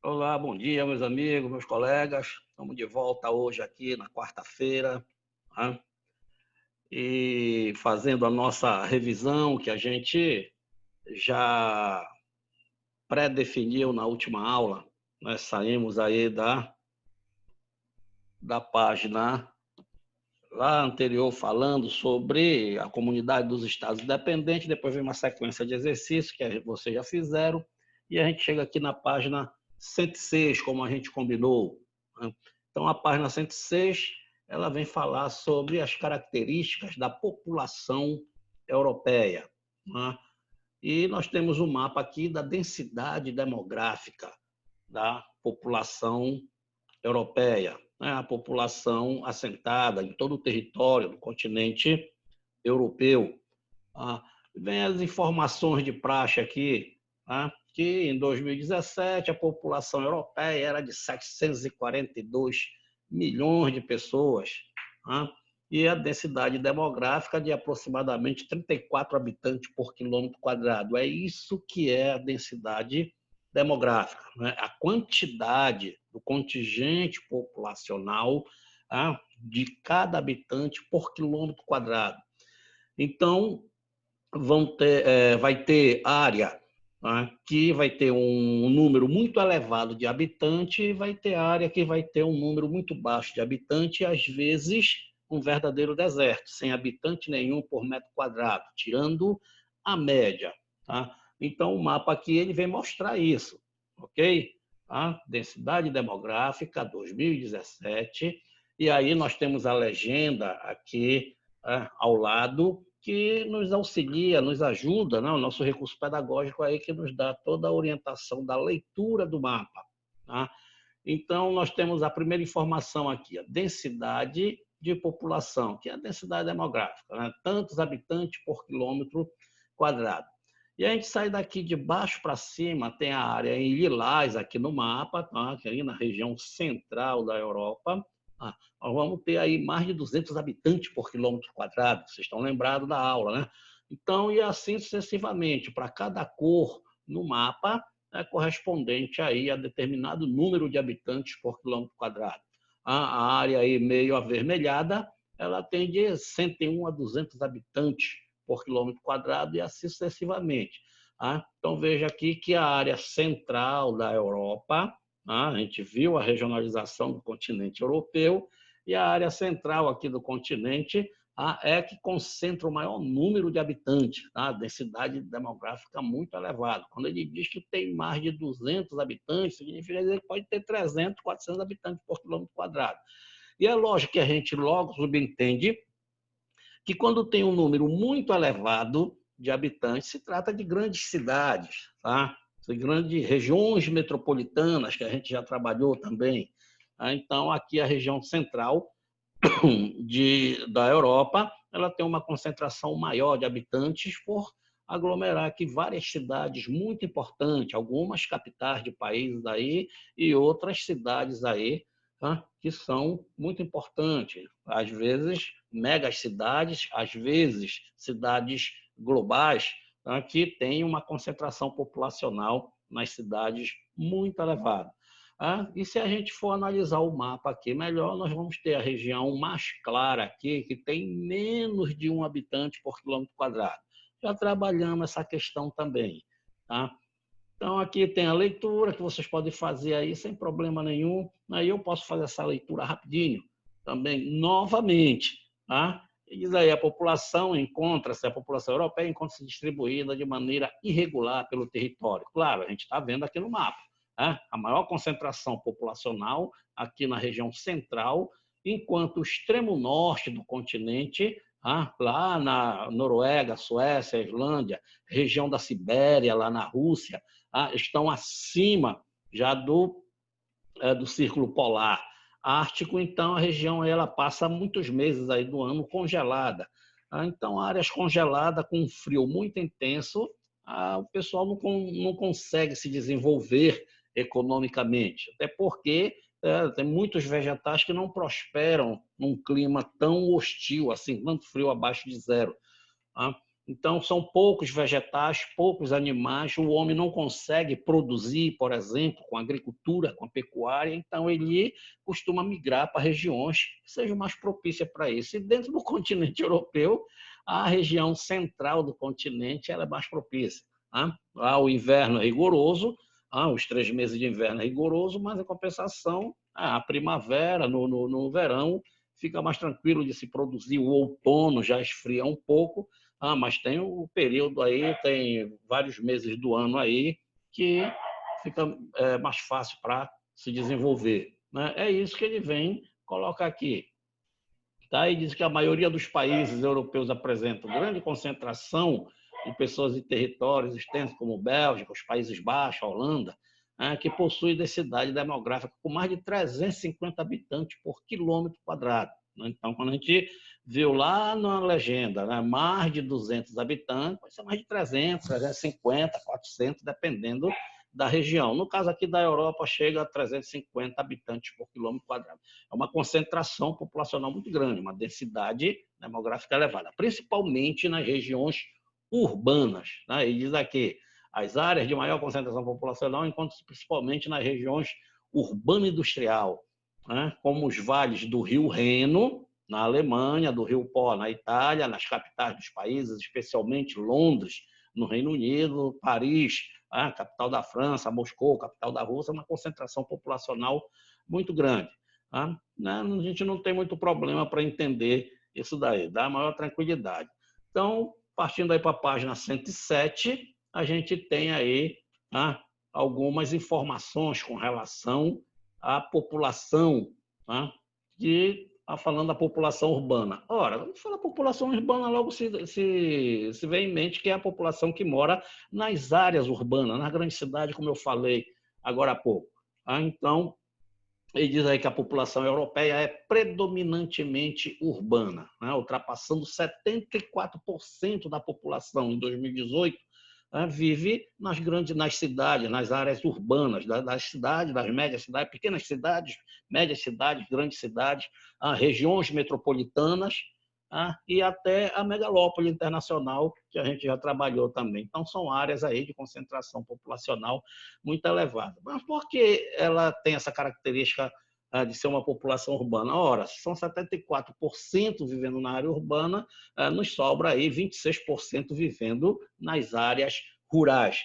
Olá, bom dia, meus amigos, meus colegas. Estamos de volta hoje aqui na quarta-feira, né? E fazendo a nossa revisão que a gente já pré-definiu na última aula. Nós saímos aí da página lá anterior falando sobre a comunidade dos estados independentes, depois vem uma sequência de exercícios que vocês já fizeram, e a gente chega aqui na página 106, como a gente combinou, né? Então, a página 106, ela vem falar sobre as características da população europeia, né? E nós temos um mapa aqui da densidade demográfica da população europeia, né? A população assentada em todo o território do continente europeu. Ah, vem as informações de praxe aqui, tá? Que em 2017 a população europeia era de 742 milhões de pessoas, tá? E a densidade demográfica de aproximadamente 34 habitantes por quilômetro quadrado. É isso que é a densidade demográfica, né? A quantidade do contingente populacional, tá? De cada habitante por quilômetro quadrado. Então, vai ter área, né, que vai ter um número muito elevado de habitantes e vai ter área que vai ter um número muito baixo de habitantes e, às vezes, um verdadeiro deserto, sem habitante nenhum por metro quadrado, tirando a média. Tá? Então, o mapa aqui ele vem mostrar isso, ok? Tá? Densidade demográfica 2017, e aí nós temos a legenda aqui ao lado, que nos auxilia, nos ajuda, né? O nosso recurso pedagógico aí que nos dá toda a orientação da leitura do mapa. Tá? Então, nós temos a primeira informação aqui, a densidade de população, que é a densidade demográfica, né? Tantos habitantes por quilômetro quadrado. E a gente sai daqui de baixo para cima, tem a área em lilás aqui no mapa, tá? Que é aí na região central da Europa. Nós vamos ter aí mais de 200 habitantes por quilômetro quadrado, vocês estão lembrados da aula, né? Então, e assim sucessivamente, para cada cor no mapa, é correspondente aí a determinado número de habitantes por quilômetro quadrado. A área aí meio avermelhada, ela tem de 101 a 200 habitantes por quilômetro quadrado e assim sucessivamente. Então, veja aqui que a área central da Europa, a gente viu a regionalização do continente europeu, e a área central aqui do continente é que concentra o maior número de habitantes, a densidade demográfica muito elevada. Quando ele diz que tem mais de 200 habitantes, significa dizer que pode ter 300, 400 habitantes por quilômetro quadrado. E é lógico que a gente logo subentende que quando tem um número muito elevado de habitantes, se trata de grandes cidades, tá? De grandes regiões metropolitanas, que a gente já trabalhou também. Então, aqui a região central da Europa, ela tem uma concentração maior de habitantes por aglomerar aqui várias cidades muito importantes, algumas capitais de países aí e outras cidades aí, tá? Que são muito importantes. Às vezes, megacidades, às vezes, cidades globais, tá? Que têm uma concentração populacional nas cidades muito elevada. E se a gente for analisar o mapa aqui melhor, nós vamos ter a região mais clara aqui, que tem menos de um habitante por quilômetro quadrado. Já trabalhamos essa questão também. Tá? Então, aqui tem a leitura que vocês podem fazer aí sem problema nenhum. Aí eu posso fazer essa leitura rapidinho também, novamente. Tá? E diz aí, a população europeia encontra-se distribuída de maneira irregular pelo território. Claro, a gente está vendo aqui no mapa. A maior concentração populacional aqui na região central, enquanto o extremo norte do continente, lá na Noruega, Suécia, Islândia, região da Sibéria, lá na Rússia, estão acima já do círculo polar ártico. Então, a região ela passa muitos meses aí do ano congelada. Então, áreas congeladas com frio muito intenso, o pessoal não consegue se desenvolver economicamente, até porque tem muitos vegetais que não prosperam num clima tão hostil, assim, tanto frio abaixo de zero. Então, são poucos vegetais, poucos animais. O homem não consegue produzir, por exemplo, com a agricultura, com a pecuária, então ele costuma migrar para regiões que sejam mais propícias para isso. E dentro do continente europeu, a região central do continente ela é mais propícia. Lá o inverno é rigoroso, os 3 meses de inverno é rigoroso, mas, em compensação, a primavera, no verão, fica mais tranquilo de se produzir. O outono já esfria um pouco, mas tem o período aí, tem vários meses do ano aí que fica mais fácil para se desenvolver, né? É isso que ele vem colocar aqui. Tá? E diz que a maioria dos países europeus apresentam grande concentração de pessoas em territórios extensos, como Bélgica, os Países Baixos, a Holanda, que possui densidade demográfica com mais de 350 habitantes por quilômetro quadrado. Então, quando a gente viu lá na legenda, né, mais de 200 habitantes, pode ser mais de 300, 350, 400, dependendo da região. No caso aqui da Europa, chega a 350 habitantes por quilômetro quadrado. É uma concentração populacional muito grande, uma densidade demográfica elevada, principalmente nas regiões urbanas, né? E diz aqui, as áreas de maior concentração populacional encontram-se principalmente nas regiões urbano-industrial, né? Como os vales do Rio Reno, na Alemanha, do Rio Pó, na Itália, nas capitais dos países, especialmente Londres, no Reino Unido, Paris, capital da França, Moscou, capital da Rússia, uma concentração populacional muito grande. A gente não tem muito problema para entender isso daí, dá maior tranquilidade. Então, partindo aí para a página 107, a gente tem aí algumas informações com relação à população, falando da população urbana. Ora, quando fala população urbana, logo se vê em mente que é a população que mora nas áreas urbanas, na grande cidade, como eu falei agora há pouco. Então, ele diz aí que a população europeia é predominantemente urbana, né? Ultrapassando 74% da população em 2018, vive nas cidades, nas áreas urbanas, das cidades, das médias cidades, pequenas cidades, médias cidades, grandes cidades, regiões metropolitanas, e até a megalópole internacional, que a gente já trabalhou também. Então, são áreas aí de concentração populacional muito elevada. Mas por que ela tem essa característica de ser uma população urbana? Ora, se são 74% vivendo na área urbana, nos sobra aí 26% vivendo nas áreas rurais.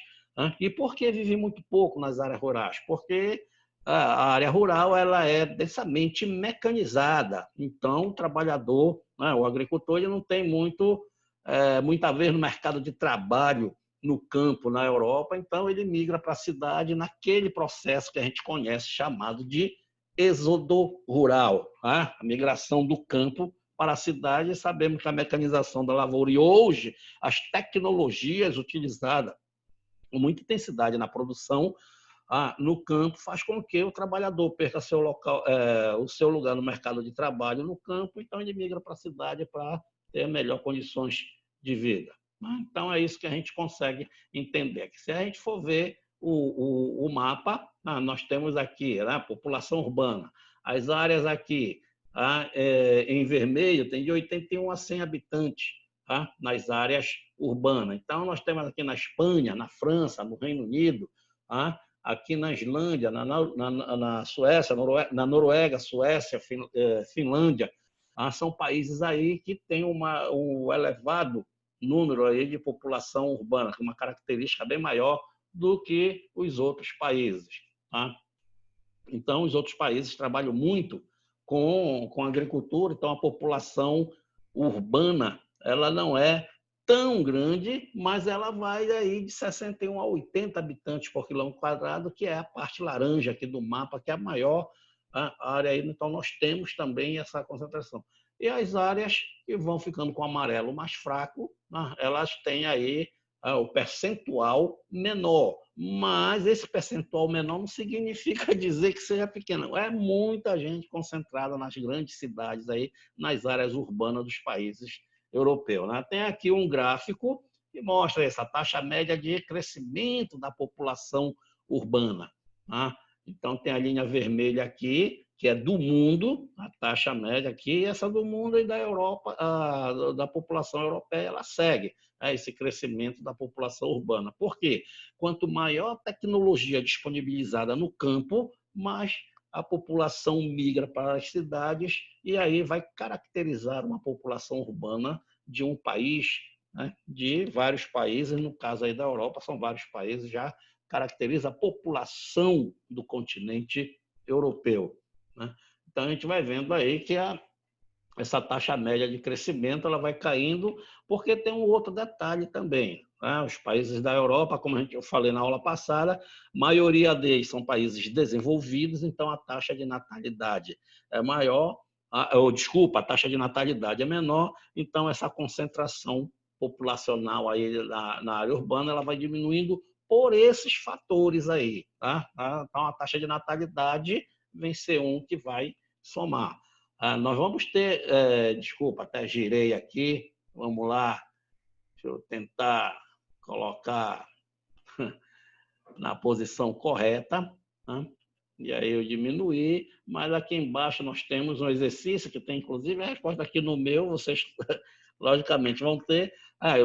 E por que vive muito pouco nas áreas rurais? Porque a área rural ela é densamente mecanizada. Então, o trabalhador, o agricultor, ele não tem muita vez no mercado de trabalho no campo, na Europa, então ele migra para a cidade naquele processo que a gente conhece, chamado de êxodo rural, a migração do campo para a cidade. Sabemos que a mecanização da lavoura e hoje as tecnologias utilizadas com muita intensidade na produção no campo faz com que o trabalhador perca o seu lugar no mercado de trabalho no campo, então ele migra para a cidade para ter melhores condições de vida. Então é isso que a gente consegue entender. Que se a gente for ver o mapa, nós temos aqui a população urbana, as áreas aqui em vermelho tem de 81 a 100 habitantes nas áreas urbanas. Então nós temos aqui na Espanha, na França, no Reino Unido, aqui na Islândia, na Suécia, na Noruega, Suécia, Finlândia, são países aí que têm um elevado número aí de população urbana, com uma característica bem maior do que os outros países. Então, os outros países trabalham muito com agricultura, então a população urbana ela não é tão grande, mas ela vai aí de 61 a 80 habitantes por quilômetro quadrado, que é a parte laranja aqui do mapa, que é a maior área aí. Então, nós temos também essa concentração. E as áreas que vão ficando com amarelo mais fraco, elas têm aí o percentual menor. Mas esse percentual menor não significa dizer que seja pequeno. É muita gente concentrada nas grandes cidades, aí, nas áreas urbanas dos países europeus. Tem aqui um gráfico que mostra essa taxa média de crescimento da população urbana. Então, tem a linha vermelha aqui, que é do mundo, a taxa média aqui, e essa do mundo e da Europa, da população europeia, ela segue. esse crescimento da população urbana. Por quê? Quanto maior a tecnologia disponibilizada no campo, mais a população migra para as cidades e aí vai caracterizar uma população urbana de um país, né, de vários países, no caso aí da Europa, são vários países, já caracteriza a população do continente europeu, né? Então, a gente vai vendo aí que essa taxa média de crescimento ela vai caindo, porque tem um outro detalhe também, né? Os países da Europa, como eu falei na aula passada, a maioria deles são países desenvolvidos, então a taxa de natalidade é maior, a taxa de natalidade é menor, então essa concentração populacional aí na área urbana ela vai diminuindo por esses fatores aí, tá? Então a taxa de natalidade vem ser um que vai somar. Nós vamos ter, desculpa, até girei aqui, vamos lá, deixa eu tentar colocar na posição correta, né? E aí eu diminuí, mas aqui embaixo nós temos um exercício que tem inclusive a resposta aqui no meu, vocês logicamente vão ter.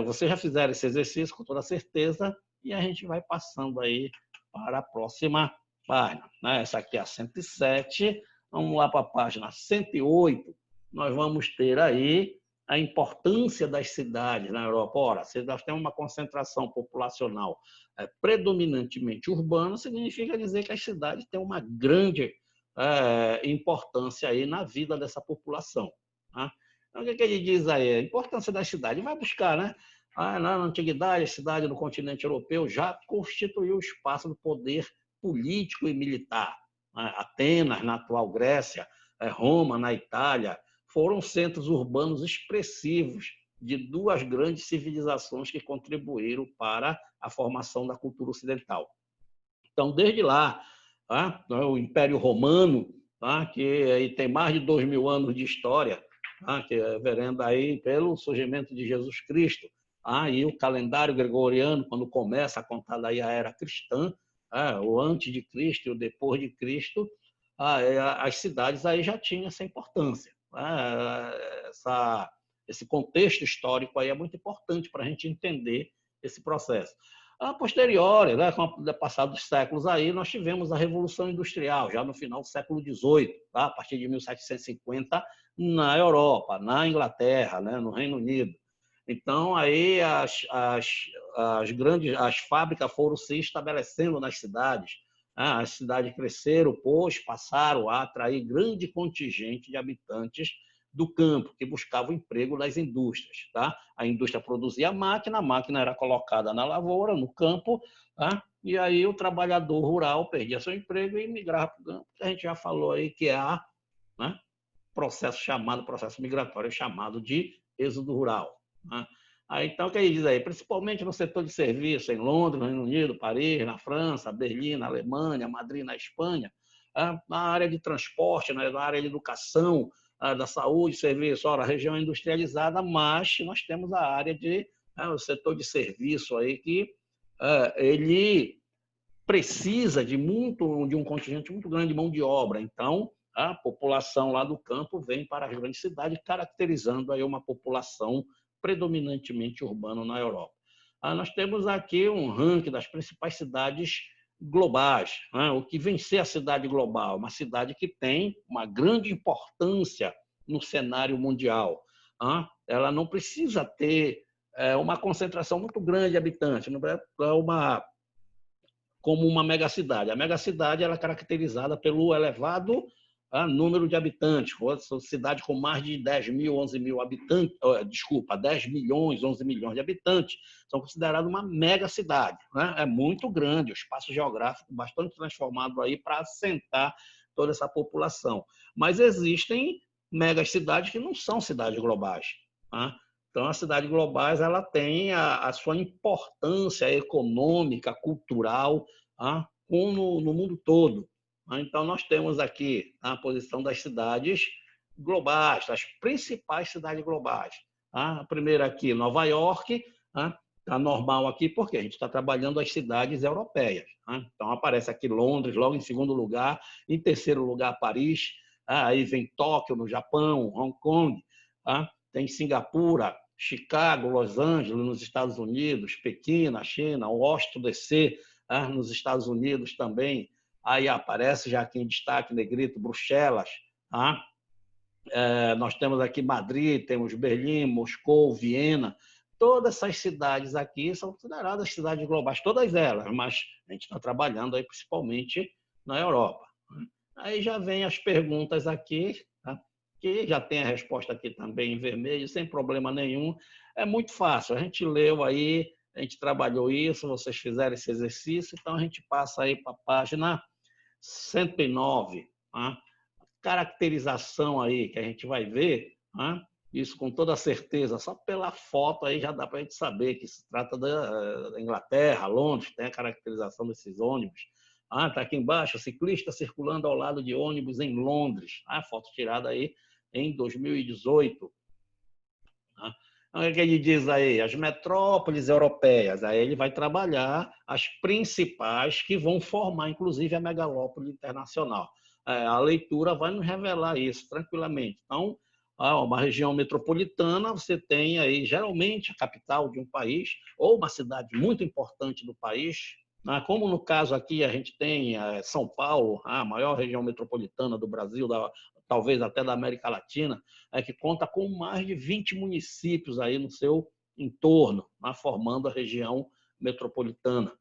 Vocês já fizeram esse exercício com toda certeza e a gente vai passando aí para a próxima página, né? Essa aqui é a 107. Vamos lá para a página 108. Nós vamos ter aí a importância das cidades na Europa. Ora, se nós temos uma concentração populacional predominantemente urbana, significa dizer que as cidades têm uma grande importância aí na vida dessa população, tá? Então, o que ele diz aí? A importância das cidades. Vai buscar, né? Na antiguidade, a cidade do continente europeu já constituiu o espaço do poder político e militar. Atenas, na atual Grécia, Roma, na Itália, foram centros urbanos expressivos de duas grandes civilizações que contribuíram para a formação da cultura ocidental. Então, desde lá, o Império Romano, que tem mais de 2.000 anos de história, que é verendo aí pelo surgimento de Jesus Cristo, e o calendário gregoriano, quando começa a contar daí a era cristã, o antes de Cristo e o depois de Cristo, as cidades aí já tinham essa importância. Esse contexto histórico aí é muito importante para a gente entender esse processo. A posteriori, né, com o passar dos séculos aí, nós tivemos a Revolução Industrial, já no final do século XVIII, a partir de 1750, na Europa, na Inglaterra, né, no Reino Unido. Então, aí as fábricas foram se estabelecendo nas cidades. As cidades cresceram, pois passaram a atrair grande contingente de habitantes do campo, que buscavam emprego nas indústrias. Tá? A indústria produzia a máquina era colocada na lavoura, no campo, e aí o trabalhador rural perdia seu emprego e migrava para o campo. A gente já falou aí que é processo migratório chamado de êxodo rural. Então, o que ele diz aí? Principalmente no setor de serviço, em Londres, no Reino Unido, Paris, na França, Berlim, na Alemanha, Madrid, na Espanha, na área de transporte, na área de educação, da saúde, serviço, a região industrializada, mas nós temos a área o setor de serviço aí que ele precisa de um contingente muito grande de mão de obra. Então, a população lá do campo vem para as grandes cidades, caracterizando aí uma população predominantemente urbana na Europa. Nós temos aqui um ranking das principais cidades globais. O que vem ser a cidade global? Uma cidade que tem uma grande importância no cenário mundial. Ela não precisa ter uma concentração muito grande de habitantes, não é como uma megacidade. A megacidade ela é caracterizada pelo elevado número de habitantes. Cidade com mais de 10 mil, 11 mil habitantes, 10 milhões, 11 milhões de habitantes, são consideradas uma megacidade. Né? É muito grande, o espaço geográfico bastante transformado aí para assentar toda essa população. Mas existem megacidades que não são cidades globais. Então, as cidades globais ela tem a sua importância econômica, cultural, no mundo todo. Então, nós temos aqui a posição das cidades globais, das principais cidades globais. A primeira aqui, Nova York, está normal aqui, porque a gente está trabalhando as cidades europeias. Então, aparece aqui Londres, logo em segundo lugar, em terceiro lugar, Paris, aí vem Tóquio, no Japão, Hong Kong, tem Singapura, Chicago, Los Angeles, nos Estados Unidos, Pequim, na China, Washington, D.C., nos Estados Unidos também. Aí aparece já aqui em destaque, negrito, Bruxelas. Nós temos aqui Madrid, temos Berlim, Moscou, Viena. Todas essas cidades aqui são consideradas cidades globais, todas elas, mas a gente está trabalhando aí principalmente na Europa. Aí já vem as perguntas aqui, tá? Que já tem a resposta aqui também em vermelho, sem problema nenhum. É muito fácil, a gente leu aí, a gente trabalhou isso, vocês fizeram esse exercício, então a gente passa aí para a página 109, tá? Caracterização aí que a gente vai ver, tá? Isso com toda certeza, só pela foto aí já dá para a gente saber que se trata da Inglaterra, Londres, tem a caracterização desses ônibus. Está aqui embaixo, ciclista circulando ao lado de ônibus em Londres. Foto tirada aí em 2018. Então, o que ele diz aí? As metrópoles europeias. Aí ele vai trabalhar as principais que vão formar, inclusive, a megalópole internacional. A leitura vai nos revelar isso tranquilamente. Então, uma região metropolitana, você tem aí, geralmente, a capital de um país ou uma cidade muito importante do país, como no caso aqui a gente tem São Paulo, a maior região metropolitana do Brasil, talvez até da América Latina, que conta com mais de 20 municípios aí no seu entorno, formando a região metropolitana.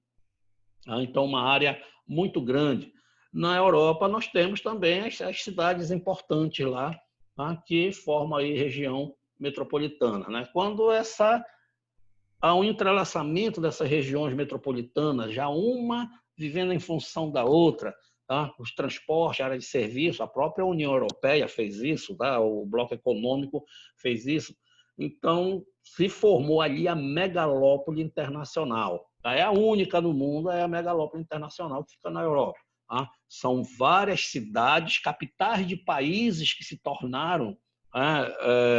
Então, uma área muito grande. Na Europa, nós temos também as cidades importantes lá, que formam aí região metropolitana. Quando há um entrelaçamento dessas regiões metropolitanas, já uma vivendo em função da outra, os transportes, a área de serviço, a própria União Europeia fez isso, o Bloco Econômico fez isso. Então, se formou ali a megalópole internacional. É a única no mundo, é a megalópole internacional que fica na Europa. São várias cidades, capitais de países que se tornaram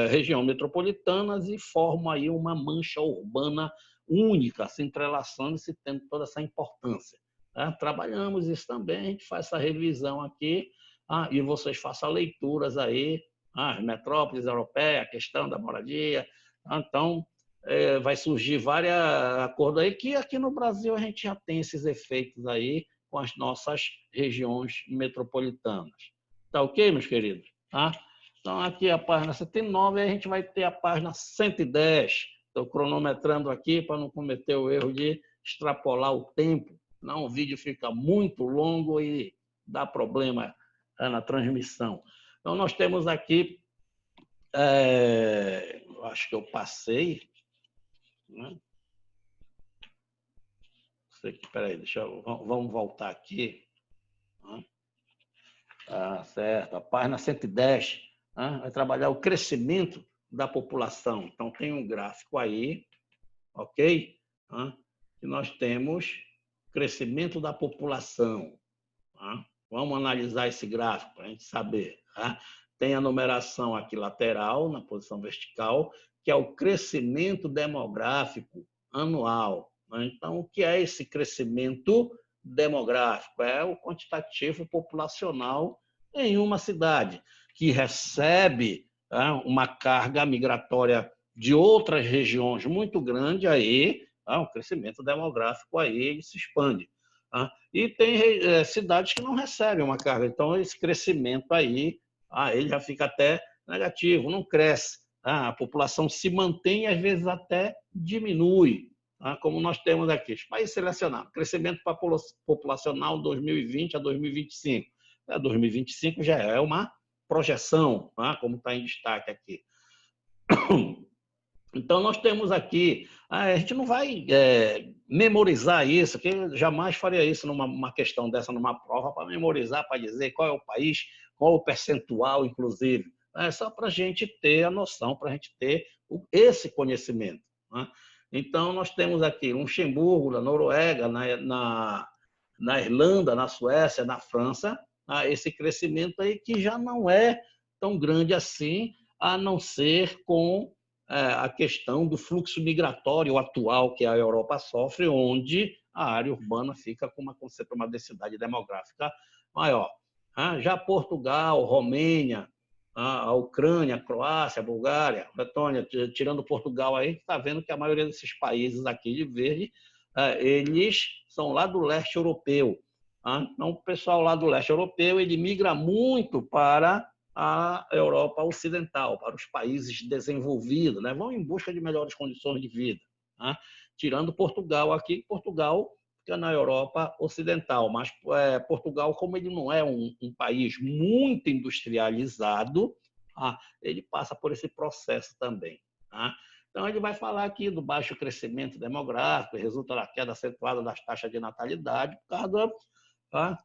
região metropolitanas e formam aí uma mancha urbana única, se entrelaçando e se tendo toda essa importância. Trabalhamos isso também, a gente faz essa revisão aqui, e vocês façam leituras aí, as metrópoles europeias, a questão da moradia. Então, vai surgir vários acordos aí, que aqui no Brasil a gente já tem esses efeitos aí com as nossas regiões metropolitanas. Tá ok, meus queridos? Então, aqui a página 109, a gente vai ter a página 110. Estou cronometrando aqui para não cometer o erro de extrapolar o tempo, senão o vídeo fica muito longo e dá problema na transmissão. Então, nós temos aqui, acho que eu passei, né? Espera aí, vamos voltar aqui. Certo, a página 110, vai trabalhar o crescimento da população. Então, tem um gráfico aí, ok? Que nós temos crescimento da população. Vamos analisar esse gráfico para a gente saber. Tem a numeração aqui lateral, na posição vertical, que é o crescimento demográfico anual. Então, o que é esse crescimento demográfico? É o quantitativo populacional em uma cidade que recebe uma carga migratória de outras regiões muito grande, aí o crescimento demográfico aí se expande. E tem cidades que não recebem uma carga, então esse crescimento aí ele já fica até negativo, não cresce. A população se mantém e às vezes até diminui, como nós temos aqui. Os países selecionados, crescimento populacional 2020 a 2025. 2025 já é uma projeção, como está em destaque aqui. Então, nós temos aqui, a gente não vai memorizar isso, que eu jamais faria isso numa questão dessa, numa prova, para memorizar, para dizer qual é o país, qual é o percentual, inclusive. É só para a gente ter a noção, para a gente ter esse conhecimento. Então, nós temos aqui Luxemburgo, na Noruega, na Irlanda, na Suécia, na França, esse crescimento aí que já não é tão grande assim, a não ser com a questão do fluxo migratório atual que a Europa sofre, onde a área urbana fica com uma densidade demográfica maior. Já Portugal, Romênia, a Ucrânia, a Croácia, a Bulgária, a Letônia, tirando Portugal aí, está vendo que a maioria desses países aqui de verde, eles são lá do leste europeu. Então, o pessoal lá do leste europeu, ele migra muito para a Europa Ocidental, para os países desenvolvidos, né? Vão em busca de melhores condições de vida. Tirando Portugal aqui, Portugal fica na Europa Ocidental, mas Portugal, como ele não é um país muito industrializado, ele passa por esse processo também. Então, ele vai falar aqui do baixo crescimento demográfico, resulta da queda acentuada das taxas de natalidade, por causa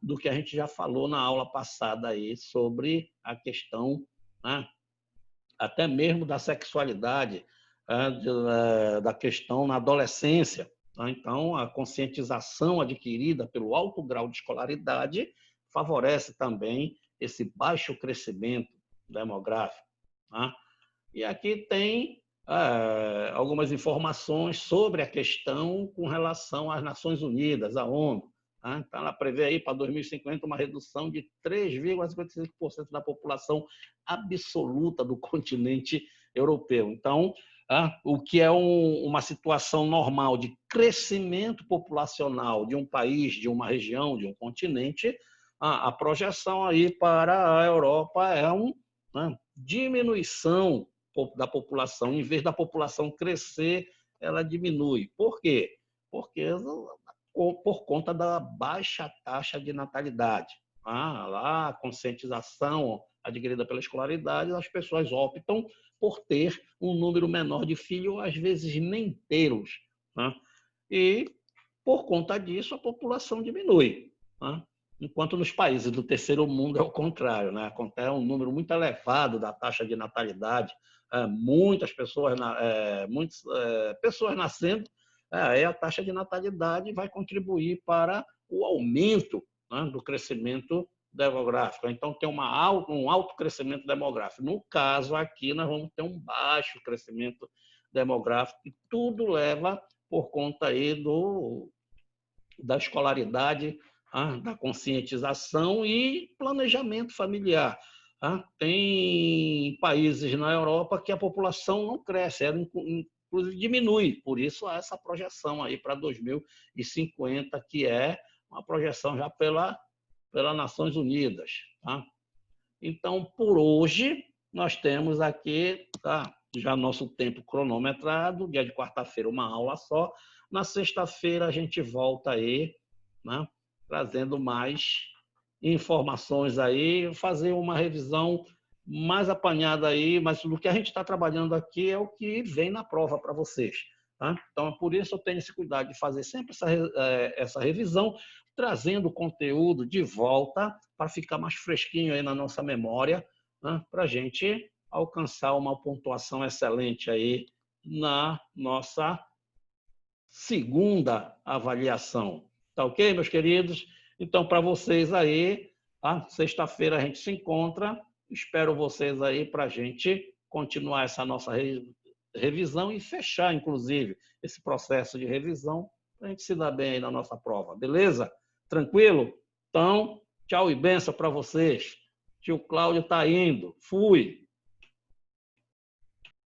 do que a gente já falou na aula passada aí sobre a questão, até mesmo da sexualidade, da questão na adolescência. Então, a conscientização adquirida pelo alto grau de escolaridade favorece também esse baixo crescimento demográfico. E aqui tem algumas informações sobre a questão com relação às Nações Unidas, à ONU. Então, ela prevê aí para 2050 uma redução de 3,55% da população absoluta do continente europeu. Então, o que é uma situação normal de crescimento populacional de um país, de uma região, de um continente, a projeção aí para a Europa é uma diminuição da população. Em vez da população crescer, ela diminui. Por quê? Porque por conta da baixa taxa de natalidade. Lá, a conscientização adquirida pela escolaridade, as pessoas optam por ter um número menor de filhos, às vezes nem tê-los. E, por conta disso, a população diminui. Enquanto nos países do terceiro mundo é o contrário. Acontece um número muito elevado da taxa de natalidade, muitas pessoas nascendo, aí a taxa de natalidade vai contribuir para o aumento do crescimento demográfico. Então, tem um alto crescimento demográfico. No caso aqui, nós vamos ter um baixo crescimento demográfico, e tudo leva por conta aí da escolaridade, da conscientização e planejamento familiar. Tem países na Europa que a população não cresce, inclusive diminui, por isso há essa projeção aí para 2050, que é uma projeção já pelas Nações Unidas. Então, por hoje, nós temos aqui já nosso tempo cronometrado, dia de quarta-feira uma aula só, na sexta-feira a gente volta aí, trazendo mais informações aí, fazer uma revisão mais apanhada aí, mas o que a gente está trabalhando aqui é o que vem na prova para vocês. Então, por isso eu tenho esse cuidado de fazer sempre essa revisão, trazendo o conteúdo de volta para ficar mais fresquinho aí na nossa memória, para a gente alcançar uma pontuação excelente aí na nossa segunda avaliação. Tá ok, meus queridos? Então, para vocês aí, sexta-feira a gente se encontra. Espero vocês aí para a gente continuar essa nossa revisão e fechar, inclusive, esse processo de revisão para a gente se dar bem aí na nossa prova. Beleza? Tranquilo? Então, tchau e benção para vocês. Tio Cláudio está indo. Fui!